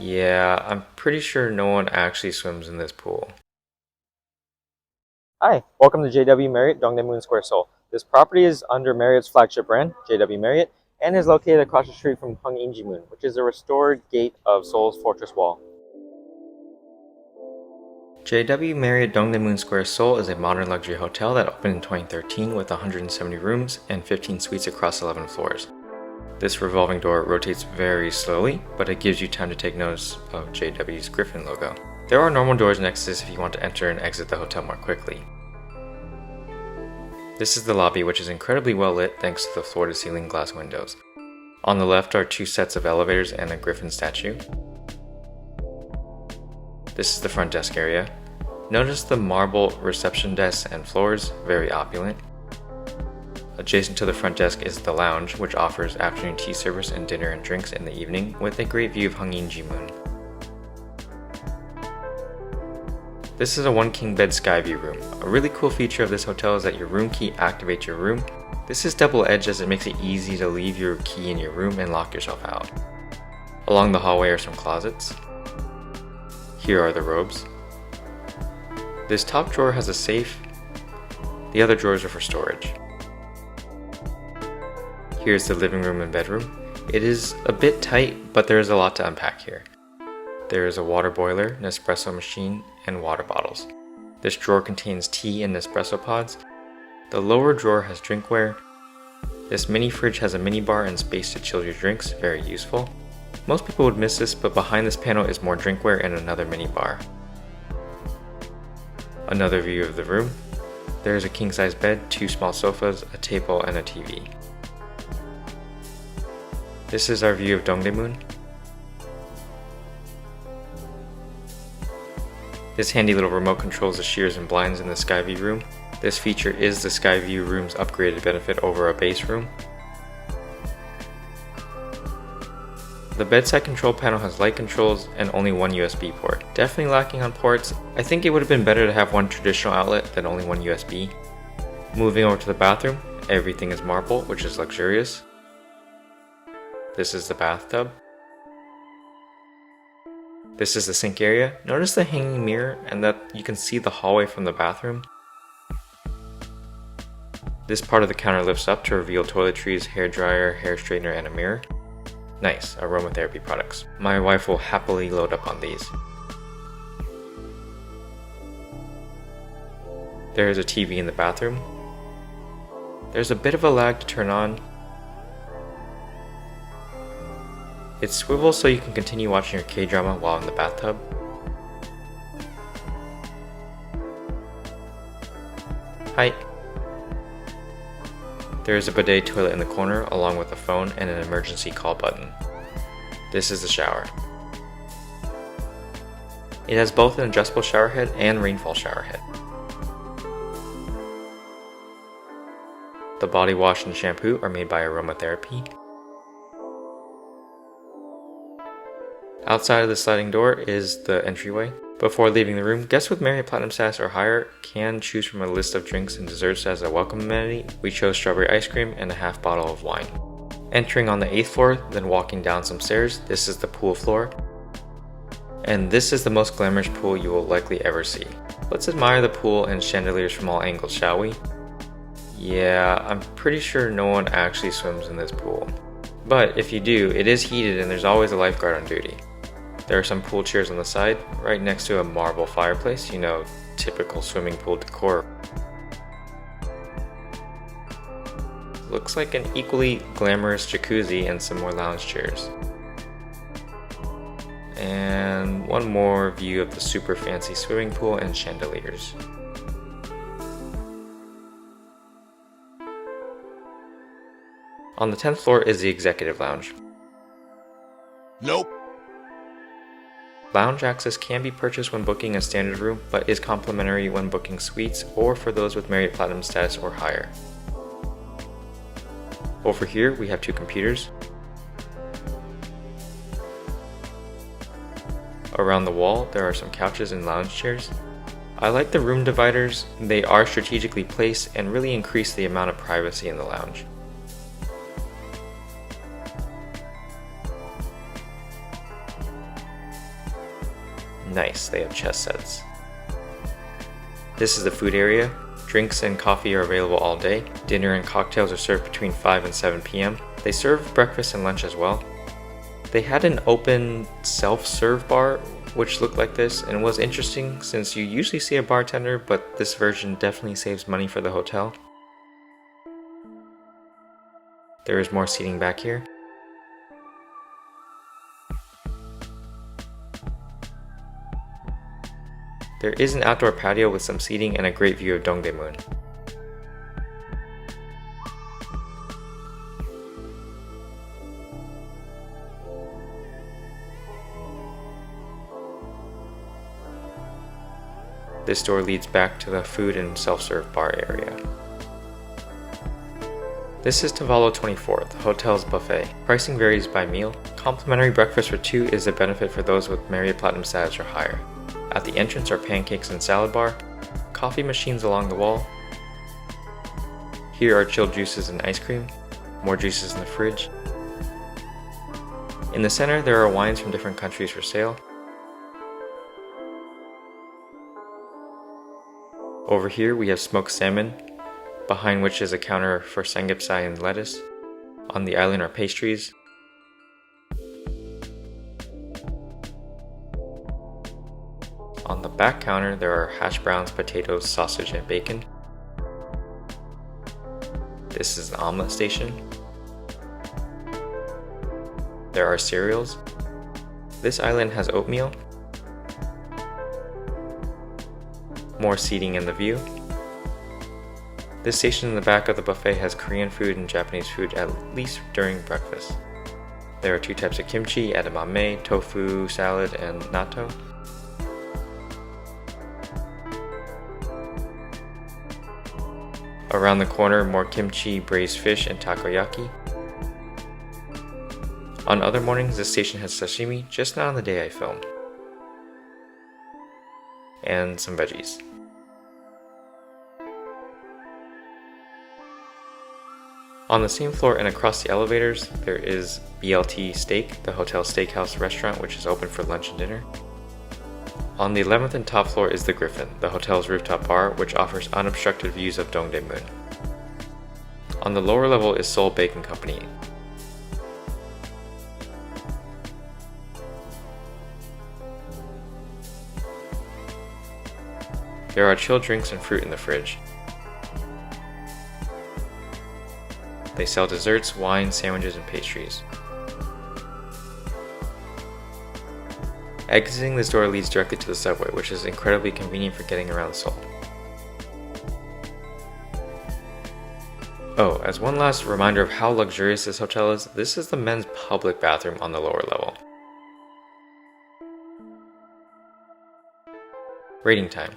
Yeah, I'm pretty sure no one actually swims in this pool. Hi, welcome to JW Marriott Dongdaemun Square Seoul. This property is under Marriott's flagship brand, JW Marriott, and is located across the street from Heunginjimun, which is a restored gate of Seoul's fortress wall. JW Marriott Dongdaemun Square Seoul is a modern luxury hotel that opened in 2013 with 170 rooms and 15 suites across 11 floors. This revolving door rotates very slowly, but it gives you time to take notice of JW's Griffin logo. There are normal doors and exits if you want to enter and exit the hotel more quickly. This is the lobby, which is incredibly well lit thanks to the floor-to-ceiling glass windows. On the left are two sets of elevators and a griffin statue. This is the front desk area. Notice the marble reception desks and floors, very opulent. Adjacent to the front desk is the lounge, which offers afternoon tea service and dinner and drinks in the evening with a great view of Heunginjimun. This is a one king bed Skyview room. A really cool feature of this hotel is that your room key activates your room. This is double-edged as it makes it easy to leave your key in your room and lock yourself out. Along the hallway are some closets. Here are the robes. This top drawer has a safe. The other drawers are for storage. Here's the living room and bedroom. It is a bit tight, but there is a lot to unpack here. There is a water boiler, Nespresso machine, and water bottles. This drawer contains tea and Nespresso pods. The lower drawer has drinkware. This mini fridge has a mini bar and space to chill your drinks, very useful. Most people would miss this, but behind this panel is more drinkware and another mini bar. Another view of the room. There is a king-size bed, two small sofas, a table, and a TV. This is our view of Dongdaemun. This handy little remote controls the shears and blinds in the Skyview room. This feature is the Skyview room's upgraded benefit over a base room. The bedside control panel has light controls and only one USB port. Definitely lacking on ports. I think it would have been better to have one traditional outlet than only one USB. Moving over to the bathroom, everything is marble, which is luxurious. This is the bathtub. This is the sink area. Notice the hanging mirror and that you can see the hallway from the bathroom. This part of the counter lifts up to reveal toiletries, hair dryer, hair straightener, and a mirror. Nice, aromatherapy products. My wife will happily load up on these. There is a TV in the bathroom. There's a bit of a lag to turn on. It swivels so you can continue watching your K-drama while in the bathtub. Hi. There is a bidet toilet in the corner along with a phone and an emergency call button. This is the shower. It has both an adjustable shower head and rainfall shower head. The body wash and shampoo are made by aromatherapy. Outside of the sliding door is the entryway. Before leaving the room, guests with Marriott Platinum status or higher can choose from a list of drinks and desserts as a welcome amenity. We chose strawberry ice cream and a half bottle of wine. Entering on the 8th floor, then walking down some stairs, this is the pool floor. And this is the most glamorous pool you will likely ever see. Let's admire the pool and chandeliers from all angles, shall we? Yeah, I'm pretty sure no one actually swims in this pool. But if you do, it is heated and there's always a lifeguard on duty. There are some pool chairs on the side, right next to a marble fireplace, you know, typical swimming pool decor. Looks like an equally glamorous jacuzzi and some more lounge chairs. And one more view of the super fancy swimming pool and chandeliers. On the 10th floor is the executive lounge. Nope. Lounge access can be purchased when booking a standard room, but is complimentary when booking suites or for those with Marriott Platinum status or higher. Over here, we have two computers. Around the wall, there are some couches and lounge chairs. I like the room dividers. They are strategically placed and really increase the amount of privacy in the lounge. Nice, they have chess sets. This is the food area. Drinks and coffee are available all day. Dinner and cocktails are served between 5 and 7 p.m. They serve breakfast and lunch as well. They had an open self-serve bar which looked like this, and was interesting since you usually see a bartender, but this version definitely saves money for the hotel. There is more seating back here. There is an outdoor patio with some seating and a great view of Dongdaemun. This door leads back to the food and self-serve bar area. This is Tavallo 24, the hotel's buffet. Pricing varies by meal. Complimentary breakfast for 2 is a benefit for those with Marriott Platinum status or higher. At the entrance are pancakes and salad bar, coffee machines along the wall. Here are chilled juices and ice cream, more juices in the fridge. In the center there are wines from different countries for sale. Over here we have smoked salmon, behind which is a counter for samgyeopsal and lettuce. On the island are pastries. On the back counter there are hash browns, potatoes, sausage, and bacon. This is an omelet station. There are cereals. This island has oatmeal. More seating in the view. This station in the back of the buffet has Korean food and Japanese food, at least during breakfast. There are 2 types of kimchi, edamame, tofu, salad, and natto. Around the corner, more kimchi, braised fish, and takoyaki. On other mornings, this station has sashimi, just not on the day I filmed. And some veggies. On the same floor and across the elevators, there is BLT Steak, the hotel steakhouse restaurant, which is open for lunch and dinner. On the 11th and top floor is the Griffin, the hotel's rooftop bar, which offers unobstructed views of Dongdaemun. On the lower level is Seoul Baking Company. There are chilled drinks and fruit in the fridge. They sell desserts, wine, sandwiches, and pastries. Exiting this door leads directly to the subway, which is incredibly convenient for getting around Seoul. Oh, as one last reminder of how luxurious this hotel is, this is the men's public bathroom on the lower level. Rating time.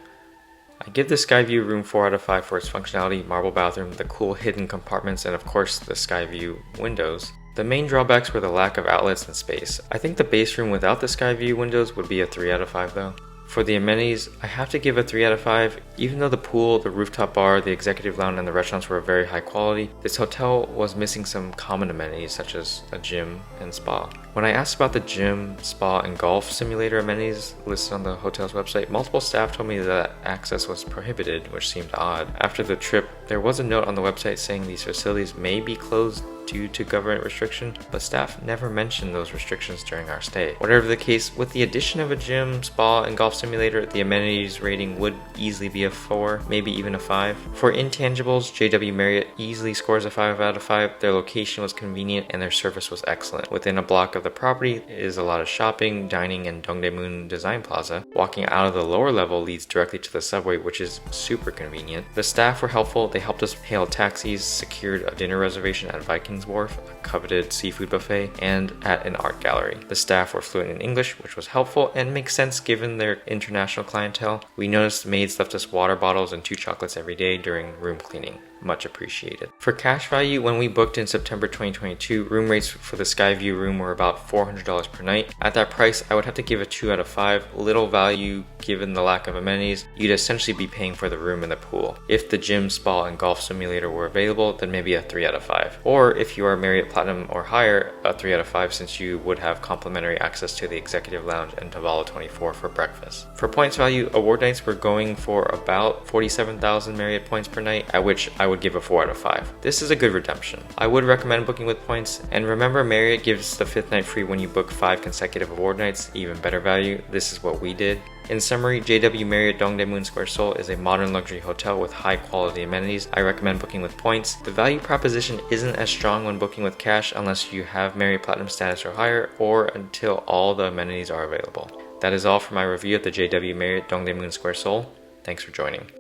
I give the Skyview room 4 out of 5 for its functionality, marble bathroom, the cool hidden compartments, and of course the Skyview windows. The main drawbacks were the lack of outlets and space. I think the base room without the Skyview windows would be a 3 out of 5 though. For the amenities, I have to give a 3 out of 5. Even though the pool, the rooftop bar, the executive lounge, and the restaurants were very high quality, this hotel was missing some common amenities such as a gym and spa. When I asked about the gym, spa, and golf simulator amenities listed on the hotel's website, multiple staff told me that access was prohibited, which seemed odd. After the trip, there was a note on the website saying these facilities may be closed due to government restriction, but staff never mentioned those restrictions during our stay. Whatever the case, with the addition of a gym, spa, and golf simulator, the amenities rating would easily be a 4, maybe even a 5. For intangibles, JW Marriott easily scores a 5 out of 5. Their location was convenient and their service was excellent. Within a block of the property is a lot of shopping, dining, and Dongdaemun Design Plaza. Walking out of the lower level leads directly to the subway, which is super convenient. The staff were helpful. They helped us hail taxis, secured a dinner reservation at Vikings Wharf, a coveted seafood buffet, and at an art gallery. The staff were fluent in English, which was helpful and makes sense given their international clientele. We noticed maids left us water bottles and 2 chocolates every day during room cleaning. much appreciated. For cash value, when we booked in September 2022, room rates for the Skyview room were about $400 per night. At that price, I would have to give a 2 out of 5. Little value given the lack of amenities. You'd essentially be paying for the room and the pool. If the gym, spa, and golf simulator were available, then maybe a 3 out of 5. Or if you are Marriott Platinum or higher, a 3 out of 5 since you would have complimentary access to the Executive Lounge and Tavalla 24 for breakfast. For points value, award nights were going for about 47,000 Marriott points per night, at which I would give a 4 out of 5. This is a good redemption. I would recommend booking with points, and remember Marriott gives the 5th night free when you book 5 consecutive award nights, even better value. This is what we did. In summary, JW Marriott Dongdaemun Square Seoul is a modern luxury hotel with high quality amenities. I recommend booking with points. The value proposition isn't as strong when booking with cash unless you have Marriott Platinum status or higher, or until all the amenities are available. That is all for my review of the JW Marriott Dongdaemun Square Seoul. Thanks for joining.